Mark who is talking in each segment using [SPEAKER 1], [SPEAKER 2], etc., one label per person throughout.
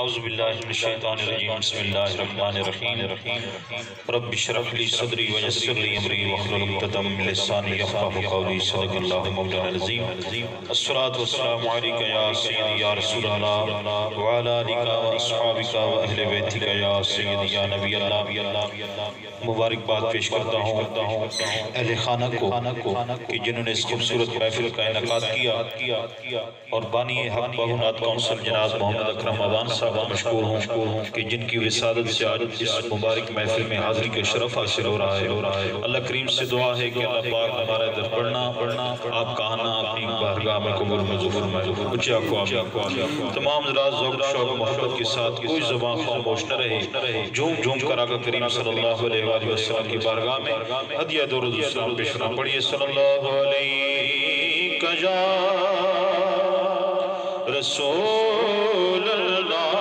[SPEAKER 1] اعوذ باللہ من الشیطان الرجیم بسم اللہ الرحمن الرحیم رب اشرح لی صدری ویسر لی امری واحلل عقدۃ من لسانی یفقهوا قولی صدق اللہ مولانا العظیم الصلاۃ والسلام علیک یا سیدی یا رسول اللہ وعلی آلک واصحابک واہل بیتک یا سیدی یا نبی اللہ۔ مبارکباد پیش کرتا ہوں اہل خانہ کو کہ جنہوں نے اس خوبصورت محفل کا انعقاد کیا اور بانی حق بہنات کونسل جناب محمد اکرم ابان صاحب مشکور ہوں کہ جن کی وسادت سے آج اس مبارک محفل میں حاضری کا شرف حاصل ہو رہا ہے۔ اللہ کریم سے دعا ہے کہ اللہ پاک ہمارا در پڑھنا آپ کا آنا اپنی بارگاہ میں قبول منظور میں اچھا کو تمام ذرات ذوق شوق محبت کے ساتھ کوئی زبان خاموش نہ رہے، جھوم کر آقا کریم صلی اللہ علیہ وآلہ وسلم کی بارگاہ میں ہدیہ درود السلام پیش کرنا پڑھیے۔ صلی اللہ علیہ یا رسول اللہ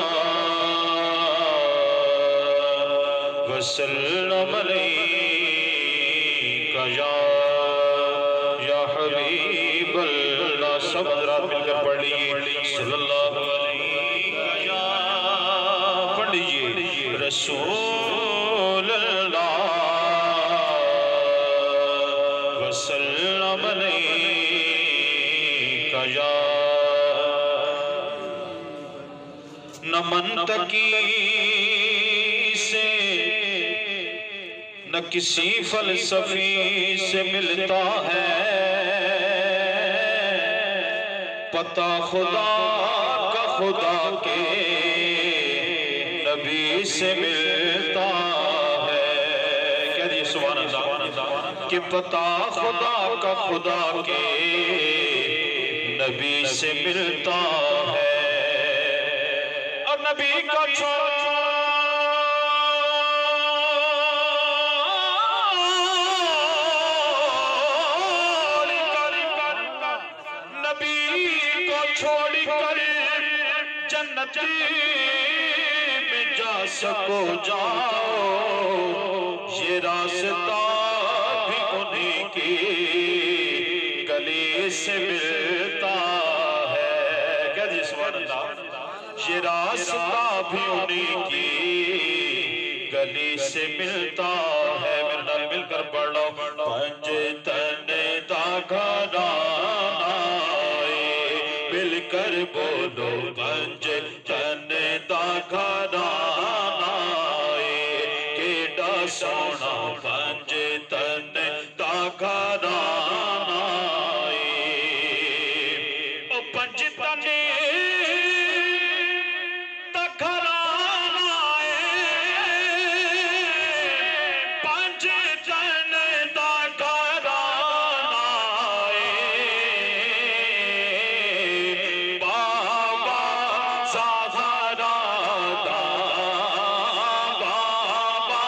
[SPEAKER 1] وسلم علیک یا حبیب اللہ۔ سب حضرات مل کر پڑھ لیجئے صلی اللہ علیہ یا پڑھ لیجئے رسول اللہ وسلم علیک یا نہ منطقی سے نہ کسی فلسفی سے ملتا ہے پتہ خدا کا خدا کے نبی سے ملتا ہے۔ کیا دیئے سبحان اللہ کہ پتہ خدا کا خدا کے نبی سے ملتا ہے اور نبی کا چھوڑی کر جنت میں جا سکو جاؤ، یہ راستہ بھی انہیں کی گلی سے ملتا ہے۔ کیا جی سبحان اللہ، یہ راستہ بھی انہیں کی گلی سے ملتا ہے۔ میرے نال مل کر پڑھ لو پنج تن دا گھرانا مل کر بولو پنج تن دا گھرانا کیڑا سونا پنج تن دا گھرانا او پنج تن دا گھرانا پنج تن دا گھرانا بابا زہرا دا بابا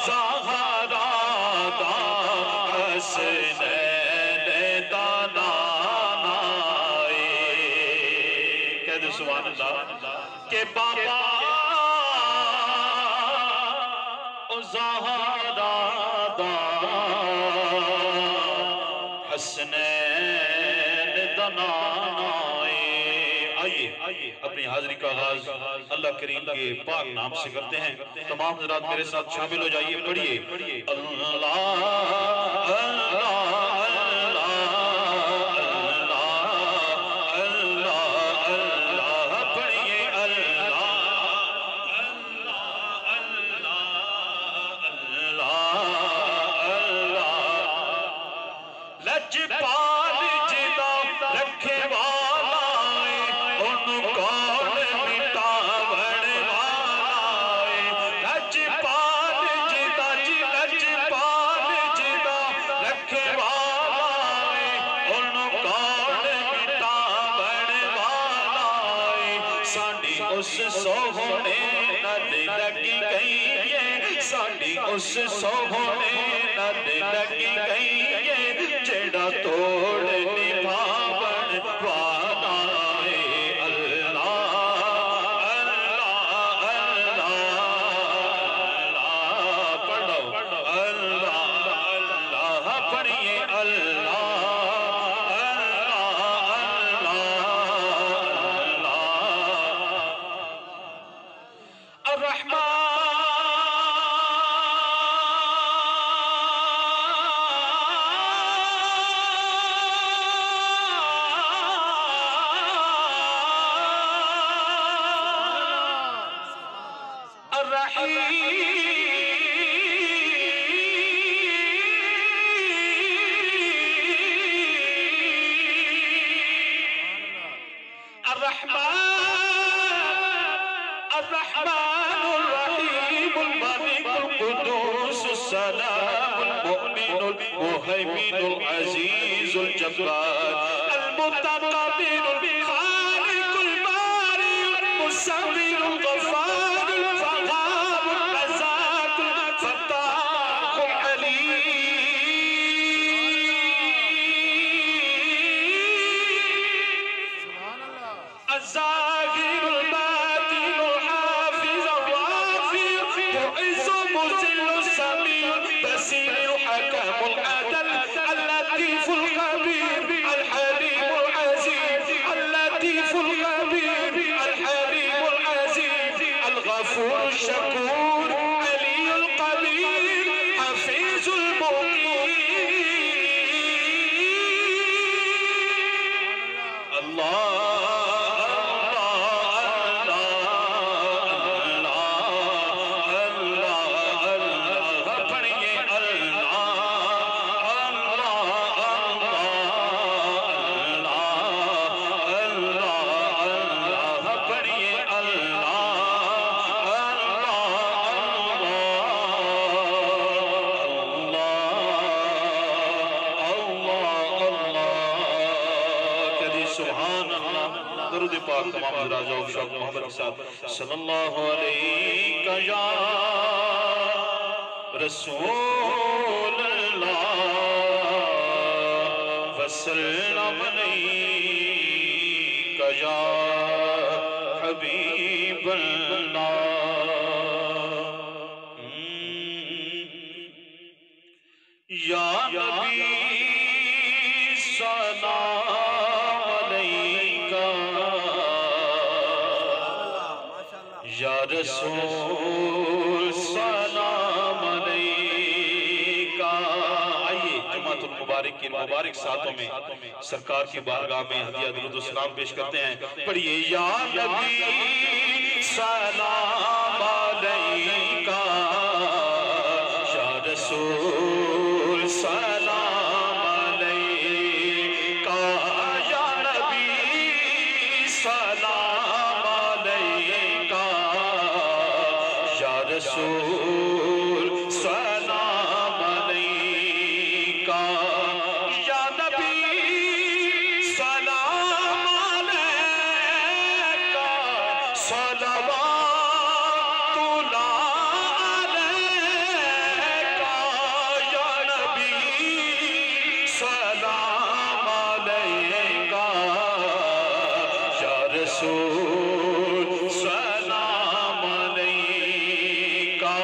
[SPEAKER 1] زہرا دا حسنین دا نانا کہہ دے سبحان اللہ کہ بابا زہرا دا حسنین دا نانا۔ آئیے اپنی حاضری کا آغاز اللہ کریم کے پاک نام سے کرتے ہیں۔ تمام حضرات میرے ساتھ شامل ہو جائیے، پڑھیے اللہ لجپال جدا رکھے والا ان کون مٹاون والا لجپال جدا لجپال جدا رکھے والا ان کون مٹاون والا ساڈی اس سوہنے نال لگی گئی ہے ساڈی اس سوہنے نال لگی گئی ہے جڑا توڑ نبھاون والا اللہ اللہ اللہ پڑھو اللہ اللہ پڑھیے اللہ اللہ اللہ المهيمن العزيز الجبار المتقبل الخالق الباري المسوي الغفار الفغاب الرزاق الفتاح العليم الزاهر الباطن الحافظ الرافع معز مذل السميع البصير الحكم العدل اللطيف الخبير الحليم العزيز اللطيف الخبير الحليم العزيز الغفور الشكور علي القدير حفيظ المقيم الله درود پاک تمام حضرات ذوق شوق محمد کے ساتھ صلی اللہ علیہ یا رسول اللہ وسلم علیک یا حبیب اللہ یا نبی سلام علیکہ یا رسول سلام علیکہ آئیے جماعت المبارک کی مبارک ساتھوں میں سرکار کی بارگاہ میں ہدیہ درود و سلام پیش کرتے ہیں پڑھئے یا نبی سلام علیکہ یا رسول سلام علیکہ یا نبی سلام علیکہ یا رسول سلام علیکہ یا نبی سلام علیکہ صلوات اللہ علیکہ یا نبی سلام علیکہ یا رسول سلام علیکہ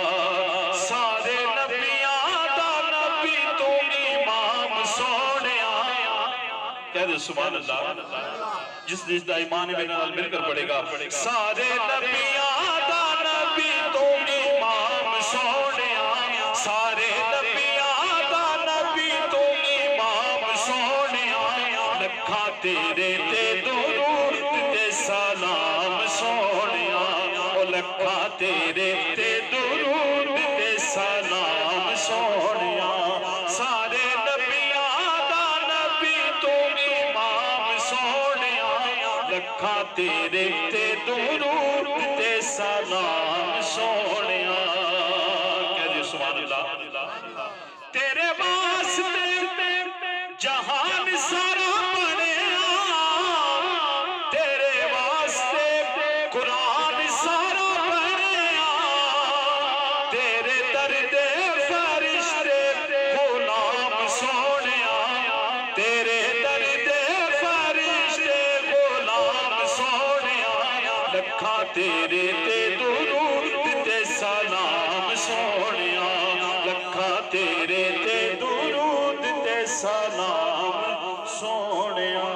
[SPEAKER 1] سارے نبیاں دا نبی تو امام سونیا کہہ دے سبحان اللہ جس دا ایمان میرے نال مل کر پڑے گا سارے نبیاں دا نبی تو امام سونیا سارے نبیاں دا نبی تو امام سونیا لکھا تیرے تے درود تے سلام سونیا او لکھا تیرے تے درود تے سلام سونیا سارے نبیاں دا نبی تو امام سونیا لکھا تیرے تے درود تے سلام سونیا کہہ دے سبحان اللہ تیرے واسطے جہان سارا بنیا تیرے واسطے قرآن سارا بنیا تیرے درد فرشتے غلام سونیا تیرے درد فرشتے غلام سونیا لکھا تیرے تے درود تے سلام سونیا لکھا تیرے تے درود تے سلام سونیا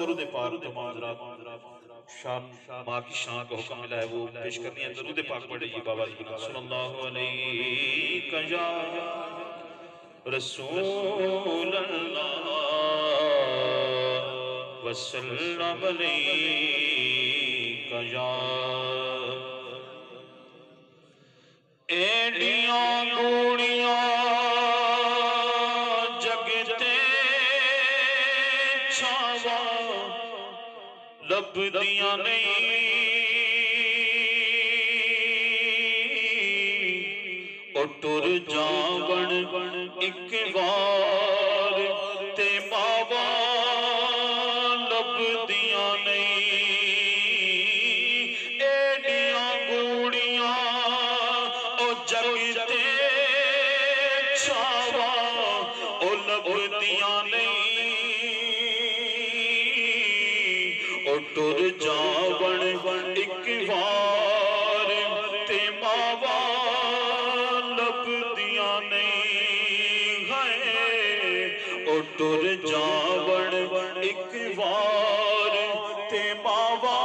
[SPEAKER 1] درود پاک تمام حضرات شان ماں کی شان کا حکم ملا ہے وہ پیش کرنی ہے. درود پاک پڑھے جی بابا صلی اللہ علیہ یا رسول اللہ وسلم علیہ یا ایڈیاں گوڑیاں جگتے چھاواں لب دیاں نہیں اٹر جاون ایک بار تے ماوا لب دیاں نہیں ایڈیاں گوڑیاں او جگتے چھاواں او لب دیاں نہیں اٹر جاون ایک بار تے ماوا لب دیاں نہیں اٹر جاون ایک بار تے ماوا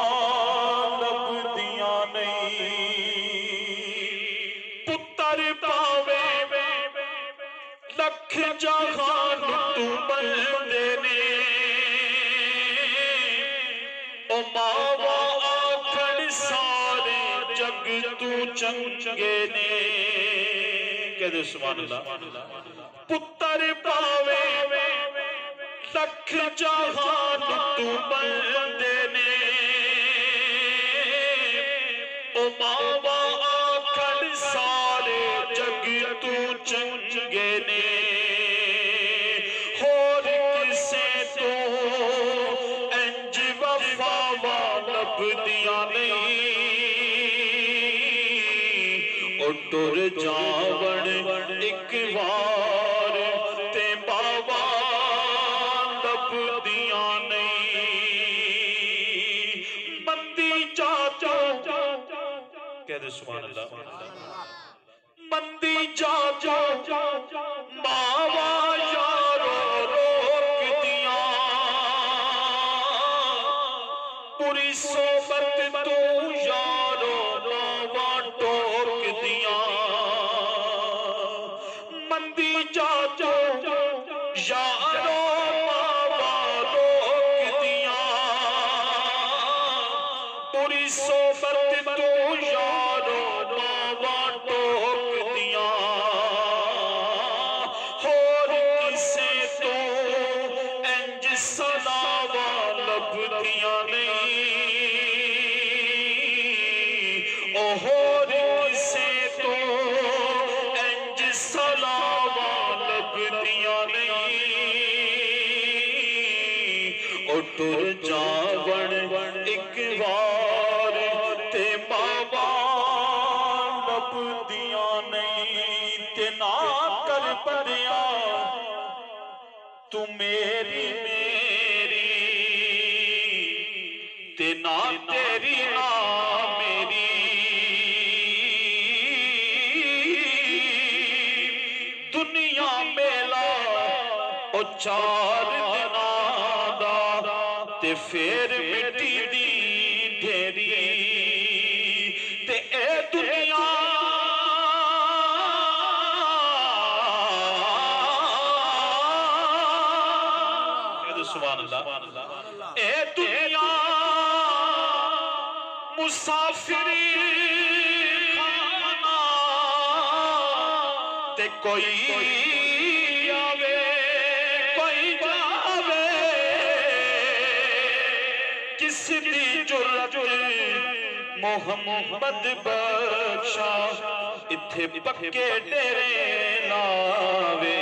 [SPEAKER 1] لب دیاں نہیں پتر پاوے لکھ جہان تو بندے نے او ماوا آکھن سارے جگ تو چنگے نے کہہ دے سبحان اللہ پتر پاوے لکھ جہان تو بندے نے او ماوا آکھن سارے جگ تو چنگے نے ہور کسے تو انج وفا لب دیاں نہیں اٹر جاون ایک بار تے ماوا لب دیاں نہیں مندی چاچا کہہ دے سبحان اللہ مندی چاچا ماوا یارو روک دیاں پوری صحبت تو یارو ماوا ٹوک دیاں مندی چاچا یارو ماوا روک دیاں پوری صحبت تو یارو ماوا ٹوک دیاں ہور کسے تو انج سلاوا لب دیاں نہیں او ہور کسے تو انج سلاوا لب دیاں نہیں اٹر جاون ایک بار تے ماوا لب دیاں نہیں تے نہ کر پڑیا تو میری تے نہ تیری نہ میری دنیا میلا او چار دناں دا تے پھر مٹی دی ڈھیری تے اے دنیا سبحان اللہ اے دنیا مسافری خانہ تے کوئی آوے کوئی جاوے کس دی جرت محمد بخشا اتھے پکے ڈیرے لاوے